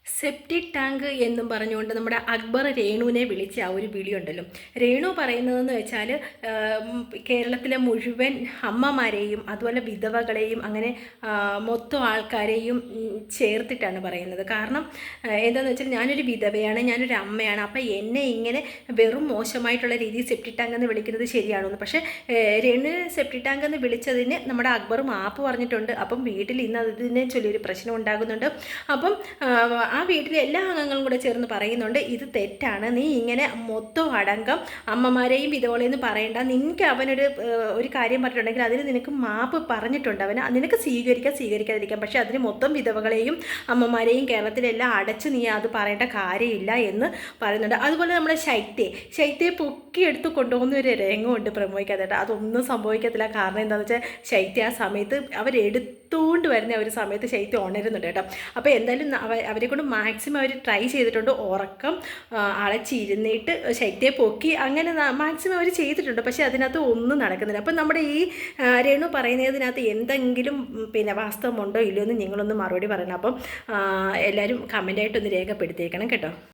Septic tank എന്നും പറഞ്ഞുകൊണ്ട് നമ്മുടെ അക്ബർ രേണുവിനെ വിളിച്ച ആ ഒരു വിളി ഉണ്ടല്ലോ. രേണു പറയുന്നതെന്ന് വെച്ചാൽ കേരളത്തിലെ മുഴുവൻ അമ്മമാരെയും അതുപോലെ വിധവകളെയും അങ്ങനെ മൊത്തം ആൾക്കാരെയും ചേർത്തിട്ടാണ് പറയുന്നത്. കാരണം എന്താണെന്ന് വെച്ചാൽ ഞാനൊരു വിധവയാണ്, ഞാനൊരു അമ്മയാണ്. അപ്പം എന്നെ ഇങ്ങനെ വെറും മോശമായിട്ടുള്ള രീതിയിൽ സെപ്റ്റിക് ടാങ്ക് എന്ന് വിളിക്കുന്നത് ശരിയാണെന്ന്. പക്ഷേ രേണു സെപ്റ്റിക് ടാങ്ക് എന്ന് വിളിച്ചതിന് നമ്മുടെ അക്ബർ മാപ്പ് പറഞ്ഞിട്ടുണ്ട്. അപ്പം വീട്ടിൽ ഇന്ന് അതിനെ ചൊല്ലിയൊരു പ്രശ്നം ഉണ്ടാകുന്നുണ്ട്. അപ്പം ആ വീട്ടിലെ എല്ലാ അംഗങ്ങളും കൂടെ ചേർന്ന് പറയുന്നുണ്ട്, ഇത് തെറ്റാണ്, നീ ഇങ്ങനെ മൊത്തം അടങ്കം അമ്മമാരെയും വിധവകളെയും പറയേണ്ട, നിനക്ക് ഒരു കാര്യം പറഞ്ഞിട്ടുണ്ടെങ്കിൽ അതിന് നിനക്ക് മാപ്പ് പറഞ്ഞിട്ടുണ്ട്, നിനക്ക് സ്വീകരിക്കാതിരിക്കാം, പക്ഷേ അതിന് മൊത്തം വിധവകളെയും അമ്മമാരെയും കേരളത്തിലെല്ലാം അടച്ച് നീ അത് പറയേണ്ട കാര്യമില്ല എന്ന് പറയുന്നുണ്ട്. അതുപോലെ നമ്മുടെ ശൈത്യയെ പൊക്കിയെടുത്ത് കൊണ്ടുപോകുന്ന ഒരു രംഗമുണ്ട് പ്രമോയ്ക്കകത്ത്. അതൊന്നും സംഭവിക്കത്തില്ല. കാരണം എന്താണെന്ന് വെച്ചാൽ ശൈത്യ ആ സമയത്ത് അവരെടുത്തുകൊണ്ട് വരുന്ന ഒരു സമയത്ത് ശൈത്യം ഉണരുന്നുണ്ട് കേട്ടോ. അപ്പോൾ എന്തായാലും അവരെ കൊണ്ട് മാക്സിമം അവർ ട്രൈ ചെയ്തിട്ടുണ്ട്. ഉറക്കം അളച്ചിരുന്നിട്ട് ശൈത്യയെ പൊക്കി അങ്ങനെ മാക്സിമം അവർ ചെയ്തിട്ടുണ്ട്. പക്ഷേ അതിനകത്ത് ഒന്നും നടക്കുന്നില്ല. അപ്പം നമ്മുടെ ഈ രേണു പറയുന്നതിനകത്ത് എന്തെങ്കിലും വാസ്തവമുണ്ടോ ഇല്ലയോ എന്ന് നിങ്ങളൊന്ന് മറുപടി പറയണം. അപ്പം എല്ലാവരും കമൻ്റായിട്ടൊന്ന് രേഖപ്പെടുത്തിയേക്കണം കേട്ടോ.